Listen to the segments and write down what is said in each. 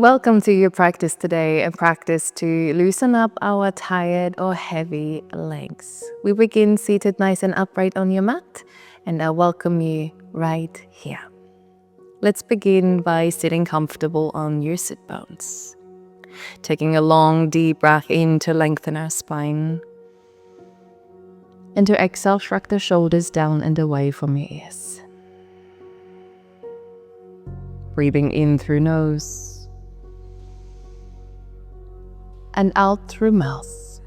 Welcome to your practice today, a practice to loosen up our tired or heavy legs. We begin seated nice and upright on your mat, and I welcome you right here. Let's begin by sitting comfortable on your sit bones. Taking a long, deep breath in to lengthen our spine. And to exhale, shrug the shoulders down and away from your ears. Breathing in through nose and out through mouth.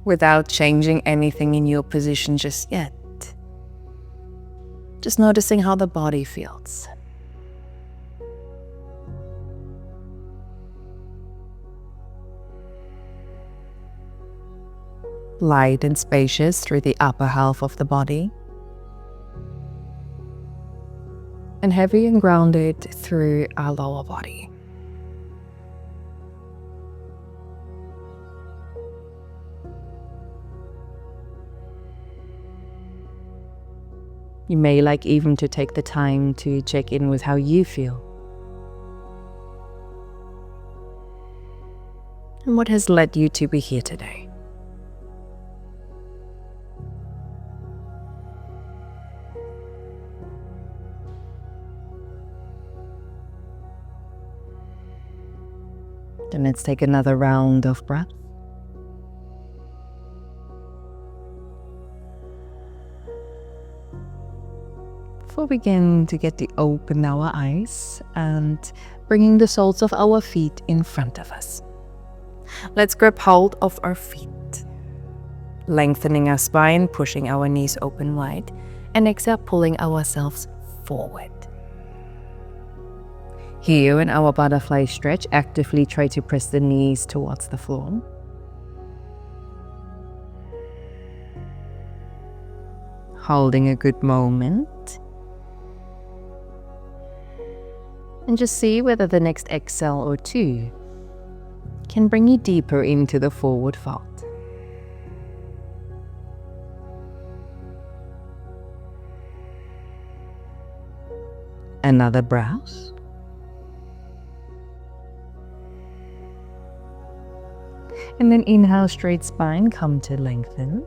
Without changing anything in your position just yet. Just noticing how the body feels. Light and spacious through the upper half of the body, and heavy and grounded through our lower body. You may like even to take the time to check in with how you feel. And what has led you to be here today. Then let's take another round of breath. Before we begin to open our eyes and bringing the soles of our feet in front of us. Let's grab hold of our feet. Lengthening our spine, pushing our knees open wide, and exhale, pulling ourselves forward. Here in our butterfly stretch, actively try to press the knees towards the floor. Holding a good moment. And just see whether the next exhale or two can bring you deeper into the forward fold. Another breath. And then inhale, straight spine, come to lengthen.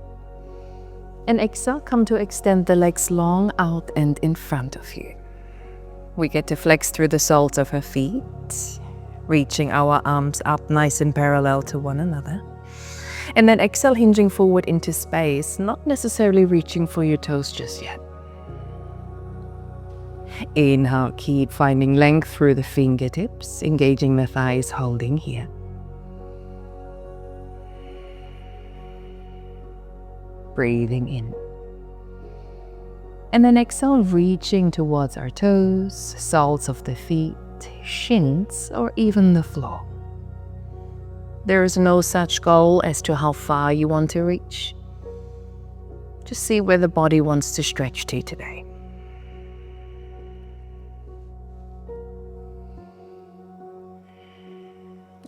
And exhale, come to extend the legs long out and in front of you. We get to flex through the soles of our feet, reaching our arms up nice and parallel to one another. And then exhale, hinging forward into space, not necessarily reaching for your toes just yet. Inhale, keep finding length through the fingertips, engaging the thighs, holding here. Breathing in. And then exhale, reaching towards our toes, soles of the feet, shins, or even the floor. There is no such goal as to how far you want to reach. Just see where the body wants to stretch to today.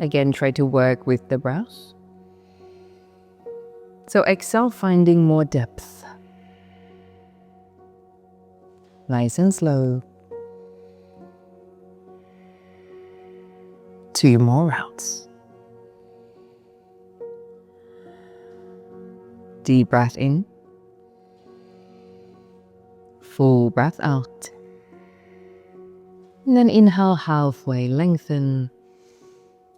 Again, try to work with the breath. So exhale, finding more depth. Nice and slow. 2 more rounds. Deep breath in. Full breath out. And then inhale, halfway lengthen.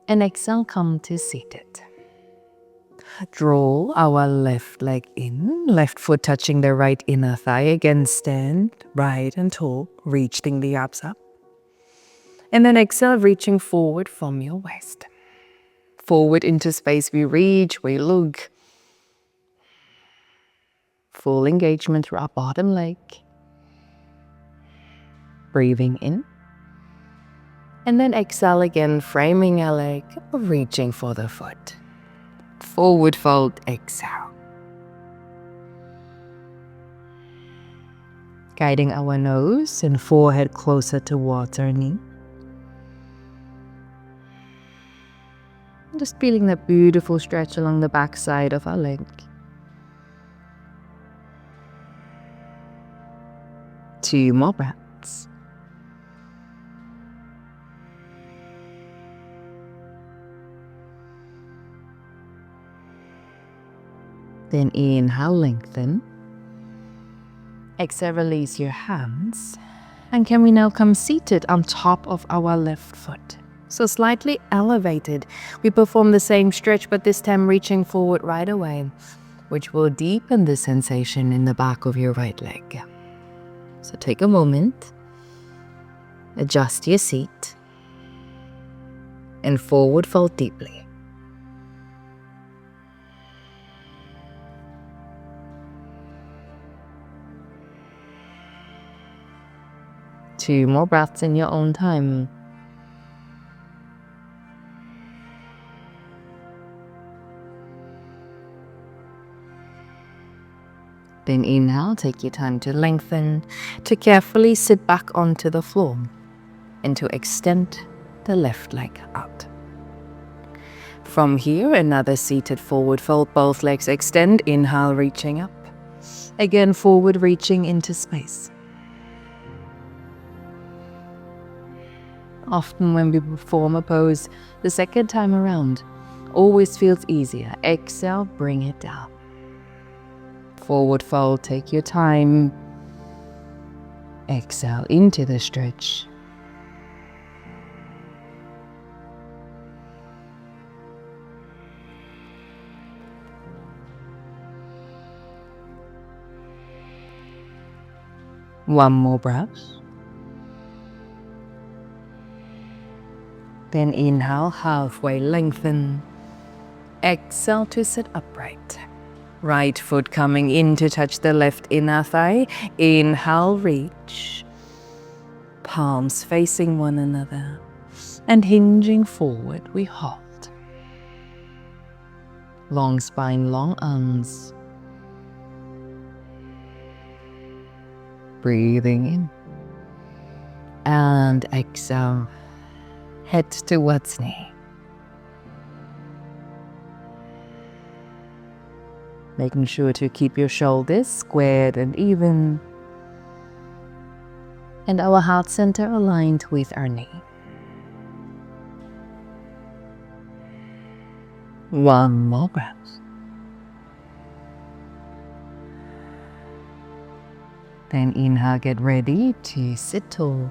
And exhale, come to seated. Draw our left leg in, left foot touching the right inner thigh. Again, stand right and tall, reaching the abs up. And then exhale, reaching forward from your waist. Forward into space, we reach, we look. Full engagement through our bottom leg. Breathing in. And then exhale again, framing our leg, reaching for the foot. Forward fold, exhale. Guiding our nose and forehead closer towards our knee. Just feeling that beautiful stretch along the back side of our leg. 2 more breaths. Then inhale, lengthen. Exhale, release your hands. And can we now come seated on top of our left foot? So slightly elevated. We perform the same stretch, but this time reaching forward right away, which will deepen the sensation in the back of your right leg. So take a moment, adjust your seat, and forward fold deeply. Two more breaths in your own time. Then inhale, take your time to lengthen, to carefully sit back onto the floor, and to extend the left leg out. From here, another seated forward fold, both legs extend, inhale, reaching up. Again, forward, reaching into space. Often when we perform a pose the second time around, always feels easier. Exhale, bring it down. Forward fold, take your time. Exhale into the stretch. One more breath. Then inhale, halfway lengthen. Exhale to sit upright. Right foot coming in to touch the left inner thigh. Inhale, reach. Palms facing one another. And hinging forward, we hold. Long spine, long arms. Breathing in. And exhale. Head towards knee. Making sure to keep your shoulders squared and even. And our heart center aligned with our knee. One more breath. Then inhale, get ready to sit tall.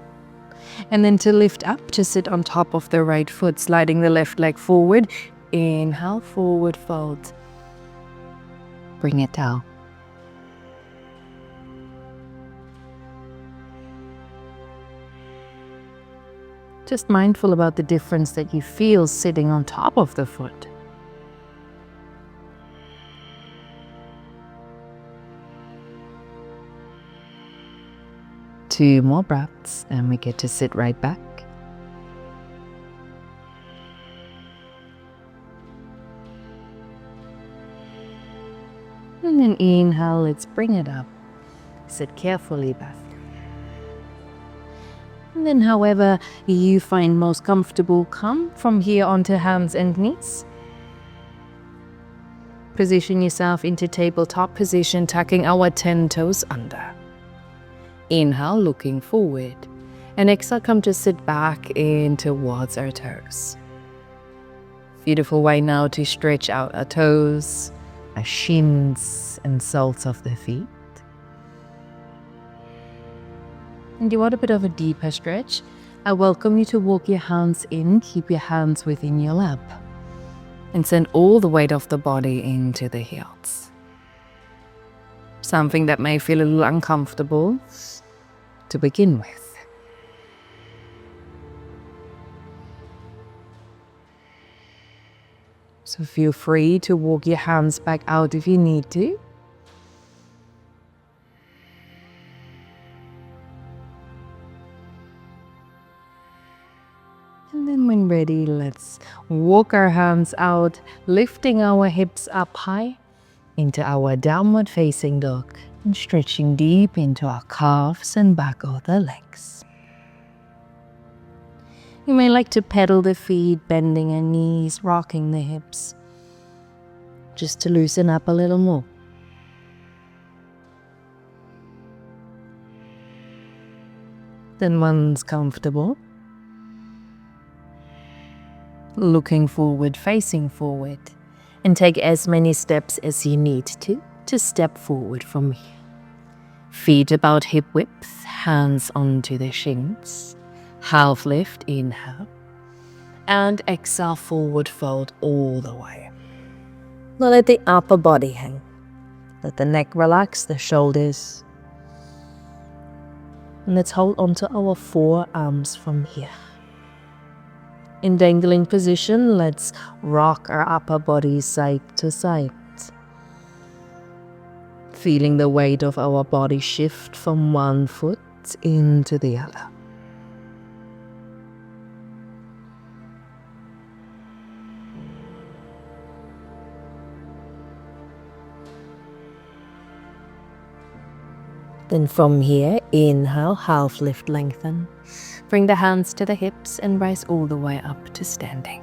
And then to lift up, to sit on top of the right foot, sliding the left leg forward. Inhale, forward fold. Bring it down. Just mindful about the difference that you feel sitting on top of the foot. Two more breaths and we get to sit right back. And then inhale, let's bring it up. Sit carefully back. And then however you find most comfortable, come from here onto hands and knees. Position yourself into tabletop position, tucking our 10 toes under. Inhale, looking forward. And exhale, come to sit back in towards our toes. Beautiful way now to stretch out our toes, our shins and soles of the feet. And you want a bit of a deeper stretch? I welcome you to walk your hands in, keep your hands within your lap. And send all the weight of the body into the heels. Something that may feel a little uncomfortable to begin with. So feel free to walk your hands back out if you need to. And then when ready, let's walk our hands out, lifting our hips up high into our downward facing dog and stretching deep into our calves and back of the legs. You may like to pedal the feet, bending your knees, rocking the hips, just to loosen up a little more. Then once comfortable, looking forward, facing forward, and take as many steps as you need to step forward from here. Feet about hip width, hands onto the shins, half lift, inhale, and exhale, forward fold all the way. Now let the upper body hang, let the neck relax, the shoulders, and let's hold onto our forearms from here. In dangling position, let's rock our upper body side to side, feeling the weight of our body shift from one foot into the other. Then from here, inhale, half lift, lengthen. Bring the hands to the hips and rise all the way up to standing.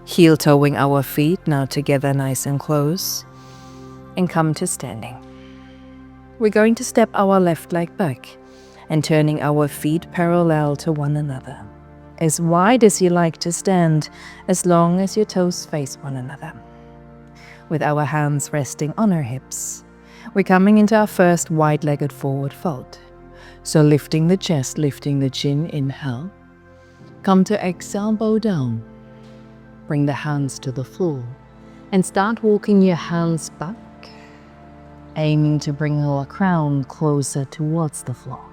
Heel toeing our feet now together nice and close. And come to standing. We're going to step our left leg back and turning our feet parallel to one another. As wide as you like to stand, as long as your toes face one another. With our hands resting on our hips, we're coming into our first wide-legged forward fold. So lifting the chest, lifting the chin, inhale. Come to exhale, bow down. Bring the hands to the floor and start walking your hands back, aiming to bring our crown closer towards the floor.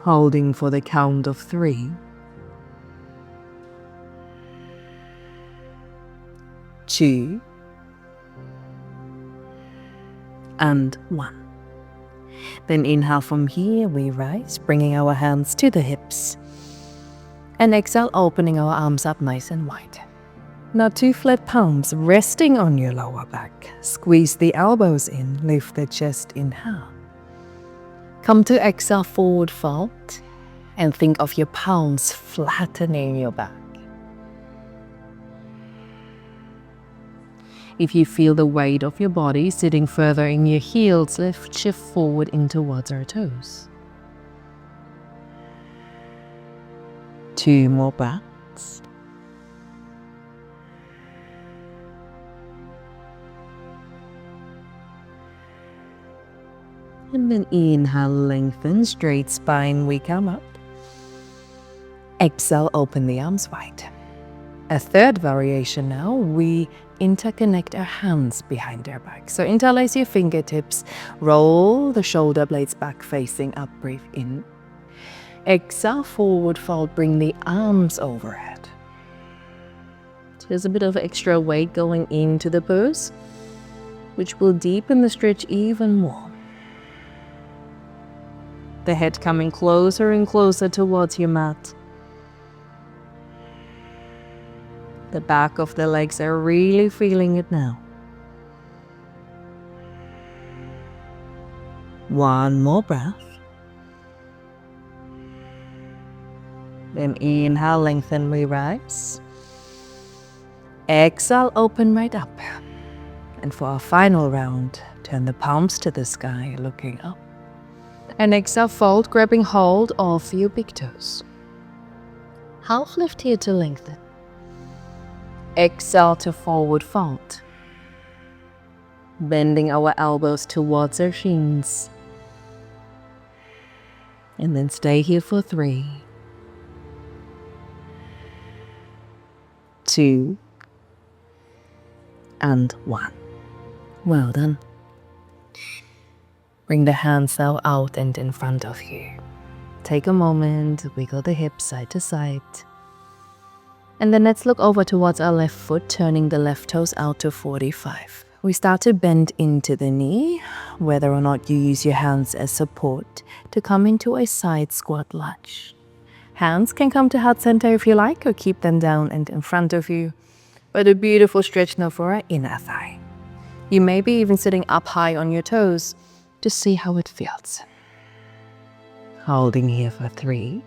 Holding for the count of 3. 2. And 1. Then inhale from here, we rise, bringing our hands to the hips. And exhale, opening our arms up nice and wide. Now 2 flat palms resting on your lower back. Squeeze the elbows in, lift the chest, inhale. Come to exhale, forward fold, and think of your palms flattening your back. If you feel the weight of your body sitting further in your heels, shift forward in towards our toes. 2 more breaths. And then inhale, lengthen, straight spine, we come up. Exhale, open the arms wide. A third variation now, we interconnect our hands behind our back. So interlace your fingertips, roll the shoulder blades back facing up, breathe in. Exhale, forward fold, bring the arms overhead. So there's a bit of extra weight going into the pose, which will deepen the stretch even more. The head coming closer and closer towards your mat. The back of the legs are really feeling it now. 1 more breath. Then inhale, lengthen, we rise. Exhale, open right up. And for our final round, turn the palms to the sky, looking up. And exhale, fold, grabbing hold of your big toes. Half lift here to lengthen. Exhale to forward fold. Bending our elbows towards our shins. And then stay here for 3. 2. And 1. Well done. Bring the hands now out and in front of you. Take a moment, wiggle the hips side to side. And then let's look over towards our left foot, turning the left toes out to 45. We start to bend into the knee, whether or not you use your hands as support, to come into a side squat lunge. Hands can come to heart center if you like, or keep them down and in front of you. But a beautiful stretch now for our inner thigh. You may be even sitting up high on your toes to see how it feels. Holding here for 3,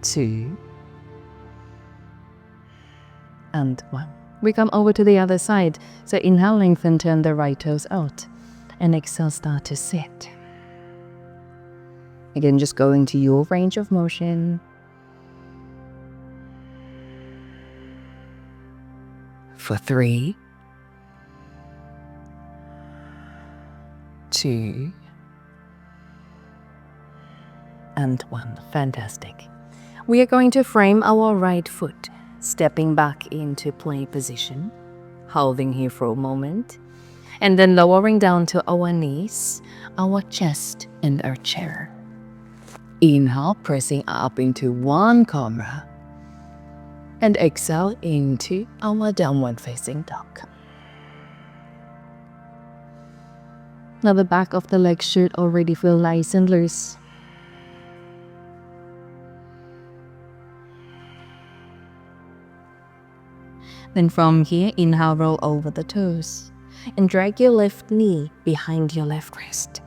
2, and 1. We come over to the other side. So inhale, lengthen, turn the right toes out. And exhale, start to sit. Again, just go into your range of motion. For 3, 2, and 1. Fantastic. We are going to frame our right foot, stepping back into play position, holding here for a moment, and then lowering down to our knees, our chest, and our chair. Inhale, pressing up into one cobra, and exhale into our downward facing dog. Now the back of the legs should already feel nice and loose. Then from here, inhale, roll over the toes and drag your left knee behind your left wrist.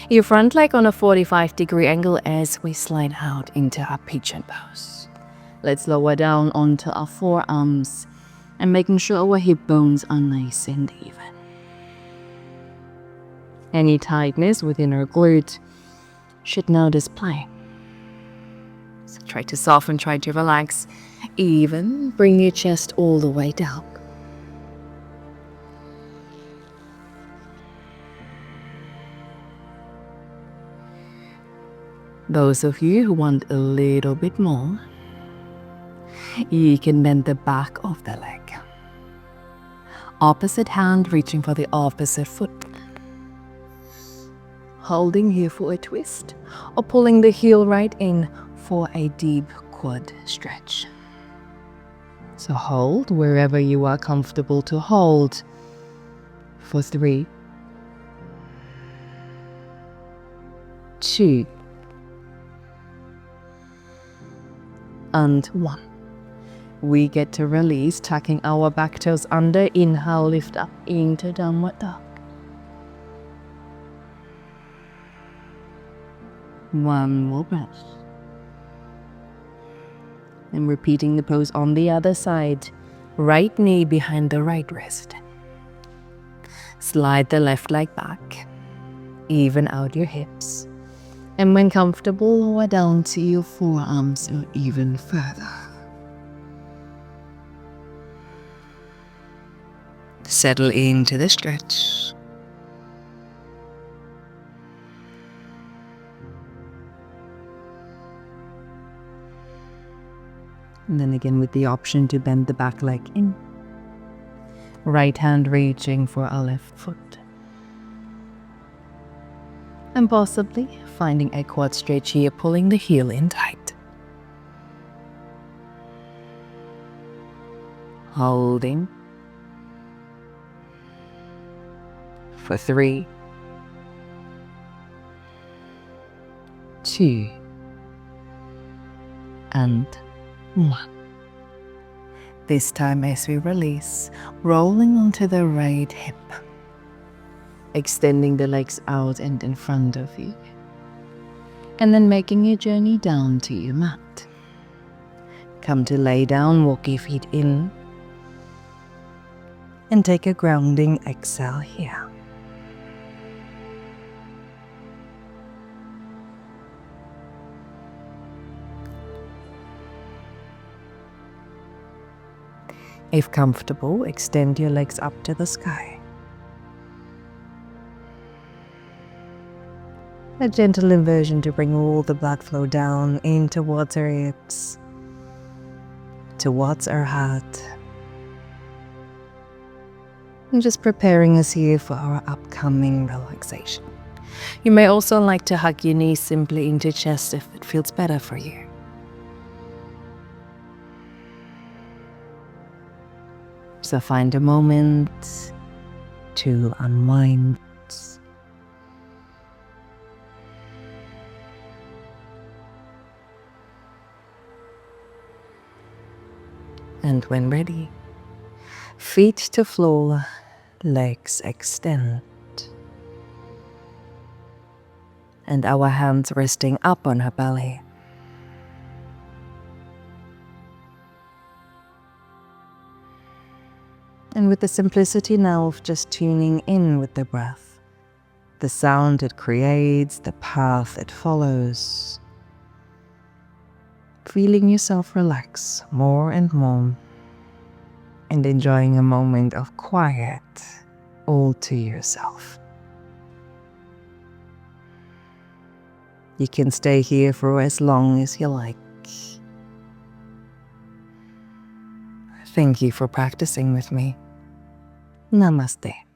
Your front leg on a 45-degree angle as we slide out into our pigeon pose. Let's lower down onto our forearms and making sure our hip bones are nice and even. Any tightness within our glute should now display. So try to soften, try to relax. Even bring your chest all the way down. Those of you who want a little bit more, you can bend the back of the leg. Opposite hand reaching for the opposite foot. Holding here for a twist or pulling the heel right in for a deep quad stretch. So hold wherever you are comfortable to hold for 3, 2, and 1. We get to release, tucking our back toes under. Inhale, lift up into downward dog. One more breath. And repeating the pose on the other side. Right knee behind the right wrist. Slide the left leg back. Even out your hips. And when comfortable, lower down to your forearms or even further. Settle into the stretch. And then again with the option to bend the back leg in. Right hand reaching for our left foot. And possibly finding a quad stretch here, pulling the heel in tight. Holding. For 3, 2, and 1. This time as we release, rolling onto the right hip. Extending the legs out and in front of you. And then making your journey down to your mat. Come to lay down, walk your feet in. And take a grounding exhale here. If comfortable, extend your legs up to the sky. A gentle inversion to bring all the blood flow down in towards our hips, towards our heart. And just preparing us here for our upcoming relaxation. You may also like to hug your knees simply into chest if it feels better for you. So find a moment to unwind. And when ready, feet to floor, legs extend. and our hands resting up on her belly. And with the simplicity now of just tuning in with the breath, the sound it creates, the path it follows, feeling yourself relax more and more, and enjoying a moment of quiet all to yourself. You can stay here for as long as you like. Thank you for practicing with me. Namaste.